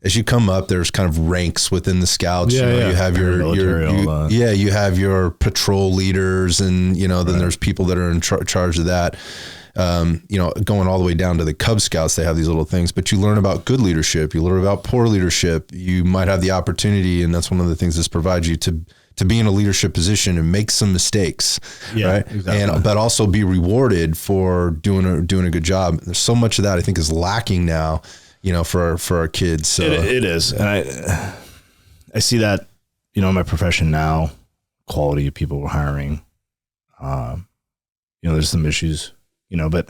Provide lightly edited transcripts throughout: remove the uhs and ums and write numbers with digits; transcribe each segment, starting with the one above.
as you come up, there's kind of ranks within the scouts. Yeah, you have you have your patrol leaders, and then there's people that are in charge of that. Going all the way down to the Cub Scouts, they have these little things, but you learn about good leadership, you learn about poor leadership. You might have the opportunity, and that's one of the things this provides you to be in a leadership position and make some mistakes, right? Exactly. But also be rewarded for doing a good job. There's so much of that I think is lacking now, for our kids. So it is. And I see that, in my profession now, quality of people we're hiring, there's some issues, but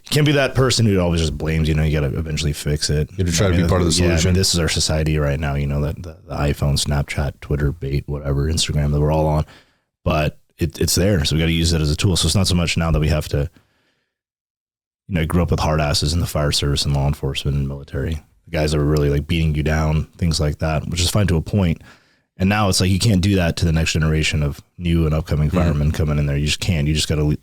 you can't be that person who always just blames, you got to eventually fix it. You have to try to be part of the solution. This is our society right now, that the iPhone, Snapchat, Twitter, bait, whatever, Instagram that we're all on, but it's there. So we got to use it as a tool. So it's not so much now that we have to, I grew up with hard asses in the fire service and law enforcement and military. The guys that were really like beating you down, things like that, which is fine to a point. And now it's like, you can't do that to the next generation of new and upcoming firemen coming in there. You just can't. You just got to,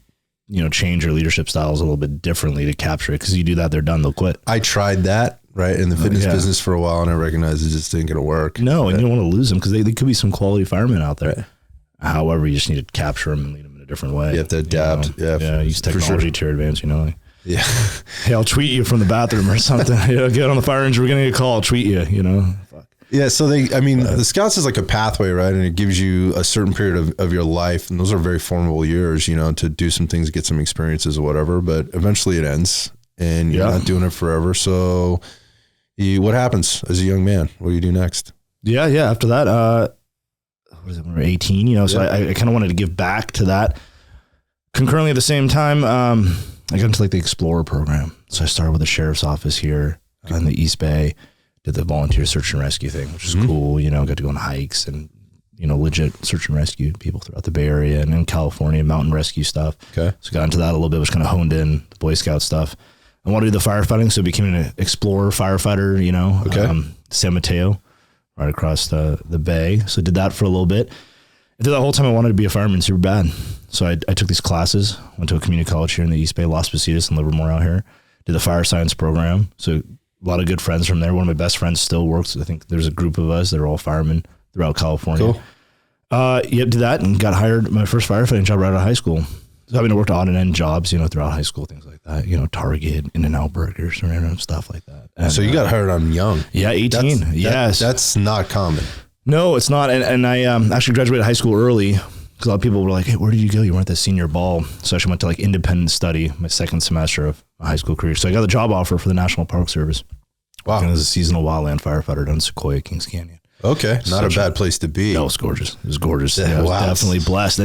change your leadership styles a little bit differently to capture it. Cause you do that, they're done. They'll quit. I tried that in the fitness business for a while, and I recognized it just didn't going to work. No. And you don't want to lose them, cause they could be some quality firemen out there. Right. However, you just need to capture them and lead them in a different way. You have to adapt. Use technology to your advantage, Yeah. Hey, I'll tweet you from the bathroom or something. Get on the fire engine. We're going to get a call. I'll tweet you, Fuck. Yeah. So the Scouts is like a pathway, right? And it gives you a certain period of your life. And those are very formidable years, to do some things, get some experiences or whatever, but eventually it ends and you're not doing it forever. So what happens as a young man? What do you do next? Yeah. After that, what was it? When we were 18, so I kind of wanted to give back to that. Concurrently at the same time, I got into like the Explorer program. So I started with the sheriff's office here in the East Bay, did the volunteer search and rescue thing, which is cool. Got to go on hikes and, legit search and rescue people throughout the Bay Area and in California, mountain rescue stuff. Okay. So got into that a little bit, which kind of honed in the Boy Scout stuff. I wanted to do the firefighting. So I became an Explorer firefighter, San Mateo, right across the Bay. So I did that for a little bit. And through that whole time, I wanted to be a fireman super bad. So I took these classes, went to a community college here in the East Bay, Las Positas and Livermore out here, did the fire science program. So a lot of good friends from there. One of my best friends still works. I think there's a group of us that are all firemen throughout California. Cool. Did that and got hired my first firefighting job right out of high school. So having to work odd and end jobs, throughout high school, things like that, Target, In-N-Out burgers, and stuff like that. And, so you got hired on young. Yeah, 18. That's not common. No, it's not. And I actually graduated high school early because a lot of people were like, hey, where did you go? You weren't at the senior ball. So I actually went to like independent study my second semester of my high school career. So I got a job offer for the National Park Service. Wow. And as a seasonal wildland firefighter down in Sequoia, Kings Canyon. Okay. Not a bad place to be. No, it was gorgeous. It was gorgeous. Yeah, I was definitely blessed.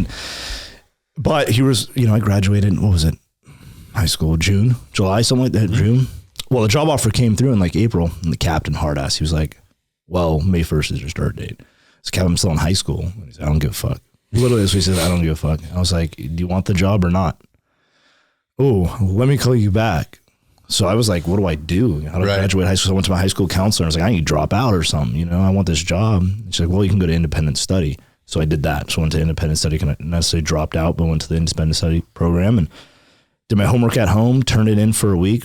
But he was, I graduated, what was it? High school, July, something like that, June. Well, the job offer came through in like April, and the captain hard ass, he was like, well, May 1st is your start date. So Captain, I'm still in high school. And he said, I don't give a fuck. Literally, that's what he said, I don't give a fuck. I was like, do you want the job or not? Oh, let me call you back. So I was like, what do I do? How do I graduate high school? So I went to my high school counselor. I was like, I need to drop out or something. I want this job. She's like, well, you can go to independent study. So I did that. So I went to independent study. Kind of necessarily dropped out, but went to the independent study program and did my homework at home, turned it in for a week.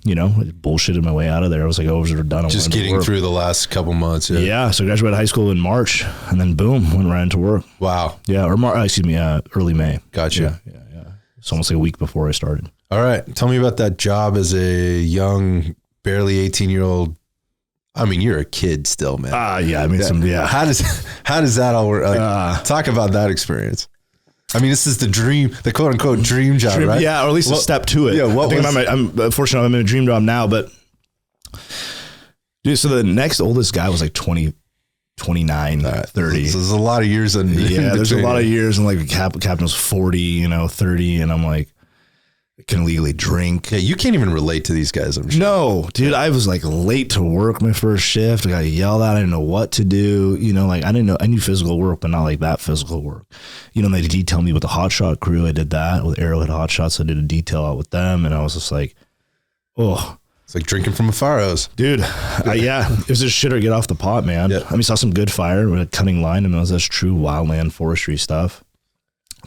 Bullshitted my way out of there. I was like, oh, we're done. Just getting through the last couple months. Yeah. So I graduated high school in March and then boom, went right into work. Wow. Yeah. Or early May. Gotcha. Yeah. It's almost like a week before I started. All right. Tell me about that job as a young, barely 18-year-old. I mean, you're a kid still, man. Yeah. How does that all work? Talk about that experience. I mean, this is the dream, the quote unquote dream job, right? Yeah. Or at least a step to it. Yeah. I'm fortunate I'm in a dream job now, but dude, so the next oldest guy was like 20, 29, 30. So there's a lot of years. There's a lot of years. And like the captain was 40, 30. And I'm like, I can legally drink. Yeah, you can't even relate to these guys, I'm sure. No, dude, I was like late to work my first shift. I got yelled at. I didn't know what to do. I didn't know. I knew physical work, but not like that physical work. They detailed me with the hot shot crew. I did that with Arrowhead Hot Shots. I did a detail out with them. And I was just like, oh. It's like drinking from a fire hose. Dude, it was just shit or get off the pot, man. Yep. I mean, saw some good fire. We had cutting line. And it was just true wildland forestry stuff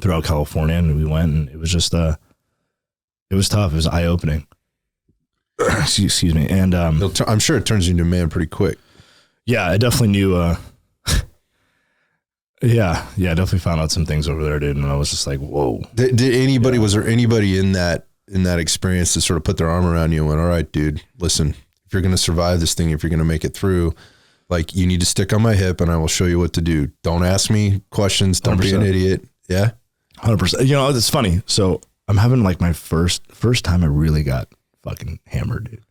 throughout California. And we went and it was just, it was tough. It was eye-opening. Excuse me. And I'm sure it turns you into a man pretty quick. Yeah, I definitely knew. Yeah, I definitely found out some things over there, dude. And I was just like, whoa. Did anybody, was there anybody in that experience to sort of put their arm around you and went, all right, dude, listen, if you're going to survive this thing, if you're going to make it through, like, you need to stick on my hip and I will show you what to do. Don't ask me questions. Don't 100%. Be an idiot. Yeah. 100%. You know, it's funny. So I'm having like my first time I really got fucking hammered, dude.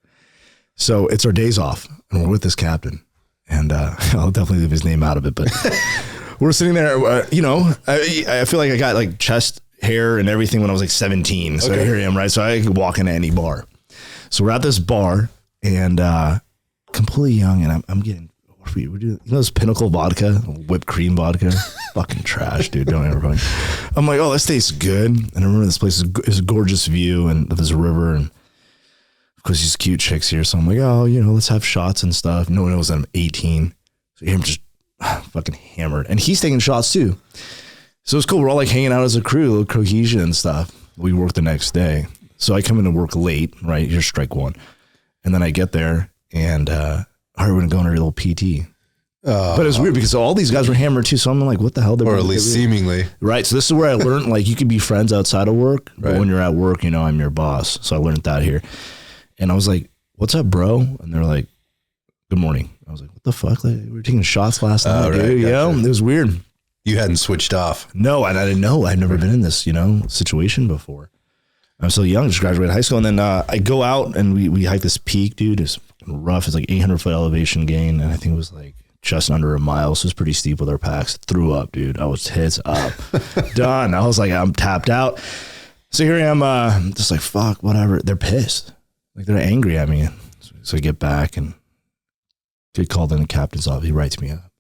So it's our days off and we're with this captain and I'll definitely leave his name out of it, but we're sitting there, you know, I feel like I got like chest hair and everything when I was like 17. So here I am, right? So I could walk into any bar. So we're at this bar and completely young and I'm getting, we're doing, you know, this Pinnacle vodka, whipped cream vodka, fucking trash, dude. Don't ever fucking. I'm like, oh, this tastes good. And I remember this place is a gorgeous view and there's a river and of course these cute chicks here. So I'm like, oh, you know, let's have shots and stuff. No one knows that I'm 18. So I'm just fucking hammered and he's taking shots too. So it's cool. We're all like hanging out as a crew, a little cohesion and stuff. We work the next day. So I come in to work late, right? Here's strike one. And then I get there and, all right, we're going to go on our little PT. But it's weird because all these guys were hammered too. So I'm like, what the hell? Or at least seemingly. Right. So this is where I learned, like, you could be friends outside of work, but when you're at work, you know, I'm your boss. So I learned that here. And I was like, what's up, bro? And they're like, good morning. I was like, what the fuck? Like, we were taking shots last night, dude. Gotcha. You know, it was weird. You hadn't switched off. No, and I didn't know. I'd never been in this, you know, situation before. I'm so young, just graduated high school. And then I go out and we hike this peak, dude. It's rough. It's like 800-foot elevation gain. And I think it was like just under a mile. So it's pretty steep with our packs. Threw up, dude. I was tits up. Done. I was like, I'm tapped out. So here I am, just like, fuck, whatever. They're pissed. Like, they're angry at me. So I get back and get called in the captain's office. He writes me up.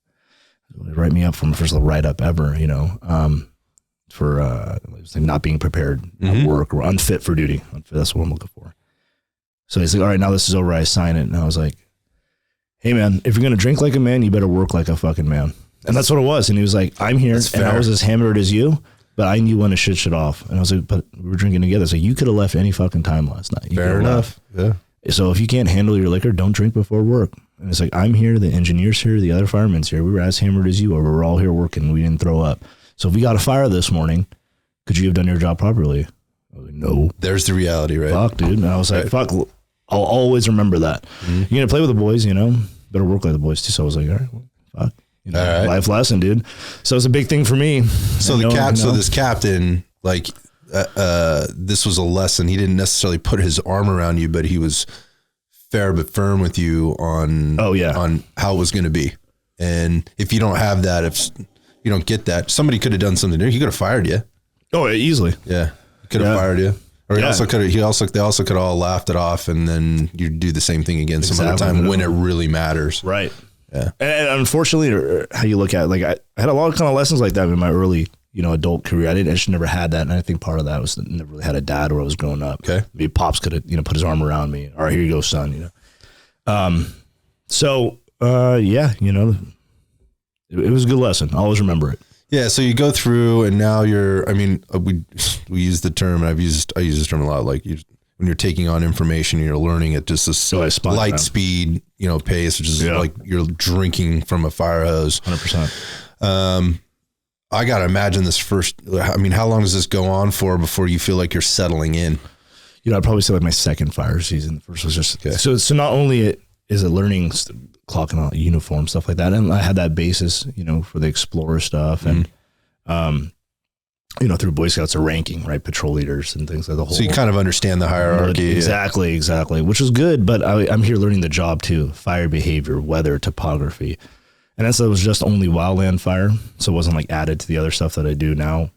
They write me up for my first little write-up ever, you know, for like not being prepared at work or unfit for duty. That's what I'm looking for. So he's like, all right, now this is over. I sign it. And I was like, hey, man, if you're going to drink like a man, you better work like a fucking man. And that's what it was. And he was like, I'm here. And I was as hammered as you, but I knew when to shit off. And I was like, but we were drinking together. So you could have left any fucking time last night. Fair enough. Yeah. So if you can't handle your liquor, don't drink before work. And it's like, I'm here, the engineer's here, the other firemen's here. We were as hammered as you are. We're all here working. We didn't throw up. So if we got a fire this morning, could you have done your job properly? I was like, no. There's the reality, right? Fuck, dude. And I was like, fuck, I'll always remember that. You're going to play with the boys, you know, better work like the boys too. So I was like, all right, well, fuck. You know, life lesson, dude. So it's a big thing for me. So so this captain, like, this was a lesson. He didn't necessarily put his arm around you, but he was fair but firm with you on on how it was going to be. And if you don't have that, if you don't get that, somebody could have done something there. He could have fired you. Oh, easily. Yeah, he could have fired you. Or they also could have all laughed it off, and then you do the same thing again some other time when it really matters. Right. Yeah. And unfortunately, how you look at it, like I had a lot of kind of lessons like that in my early, you know, adult career. I just never had that. And I think part of that was that I never really had a dad where I was growing up. Okay. Maybe pops could have, you know, put his arm around me. All right, here you go, son, you know? Yeah, you know, it was a good lesson. I always remember it. Yeah. So you go through and now you're, I mean, we use the term, and I use this term a lot. Like when you're taking on information and you're learning at just this light speed, you know, pace, which is like you're drinking from a fire hose. 100%. I got to imagine this first, I mean, how long does this go on for before you feel like you're settling in? You know, I'd probably say like my second fire season. The first was just, so not only is it learning clocking out uniform, stuff like that. And I had that basis, you know, for the Explorer stuff and, you know, through Boy Scouts, a ranking, right? Patrol leaders and things like the whole. So you kind of understand the hierarchy. Exactly, which is good. But I'm here learning the job too: fire behavior, weather, topography, and that was just only wildland fire, so it wasn't like added to the other stuff that I do now.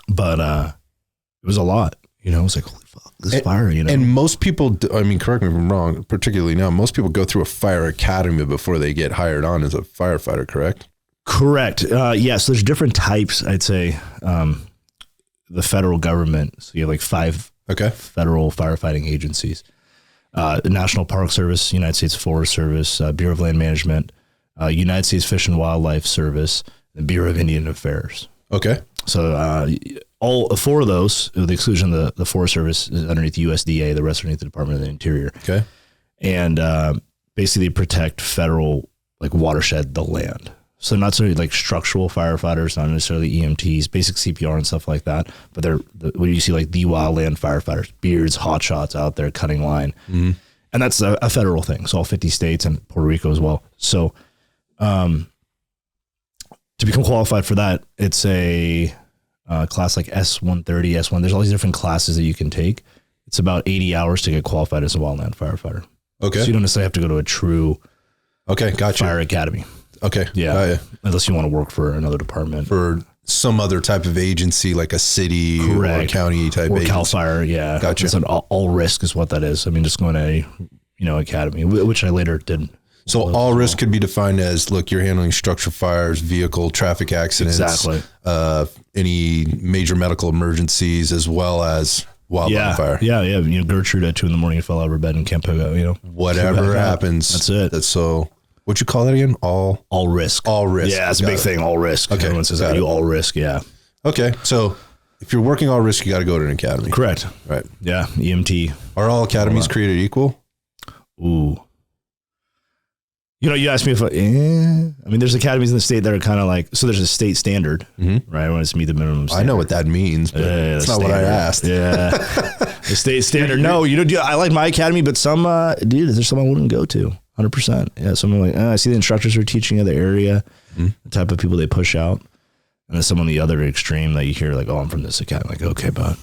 But it was a lot, you know. It was like, holy fuck, this fire, you know. And most people, I mean, correct me if I'm wrong, particularly now, most people go through a fire academy before they get hired on as a firefighter, correct? Correct. Yes, there's different types, I'd say. The federal government, so you have like 5 federal firefighting agencies. The National Park Service, United States Forest Service, Bureau of Land Management, United States Fish and Wildlife Service, the Bureau of Indian Affairs. Okay. So all 4 of those, with the exclusion of the Forest Service, is underneath USDA, the rest underneath the Department of the Interior. Okay. And basically they protect federal like watershed, the land. So not necessarily like structural firefighters, not necessarily EMTs, basic CPR and stuff like that. But they're when you see like the wildland firefighters, beards, hot shots out there cutting line. Mm-hmm. And that's a federal thing. So all 50 states and Puerto Rico as well. So to become qualified for that, it's a class like S130, S1. There's all these different classes that you can take. It's about 80 hours to get qualified as a wildland firefighter. Okay. So you don't necessarily have to go to a true fire academy. Okay. Yeah. Unless you want to work for another department. For some other type of agency, like a city or a county type agency. CAL FIRE, yeah. Gotcha. It's an all risk is what that is. I mean, just going to a, academy, which I later did. So all risk could be defined as, look, you're handling structure fires, vehicle, traffic accidents. Exactly. Any major medical emergencies, as well as wildland fire. Yeah. Gertrude at 2 a.m. fell out of her bed and can't pick up, Whatever happens. That's it. That's so... What'd you call that again? All risk. All risk. Yeah, that's a big thing. All risk. Okay. Everyone says I do all risk. Yeah. Okay. So if you're working all risk, you got to go to an academy. Correct. Right. Yeah. EMT. Are all academies created equal? Ooh. You asked me if I mean, there's academies in the state that are kind of like, so there's a state standard, right? When it's meet the minimum standard. I know what that means, but that's not what I asked. Yeah. The state standard. No, I like my academy, but some, there's some I wouldn't go to. 100%. Yeah. Someone like, I see the instructors are teaching other area, the type of people they push out. And then someone on the other extreme that you hear like, oh, I'm from this academy. Like, okay, but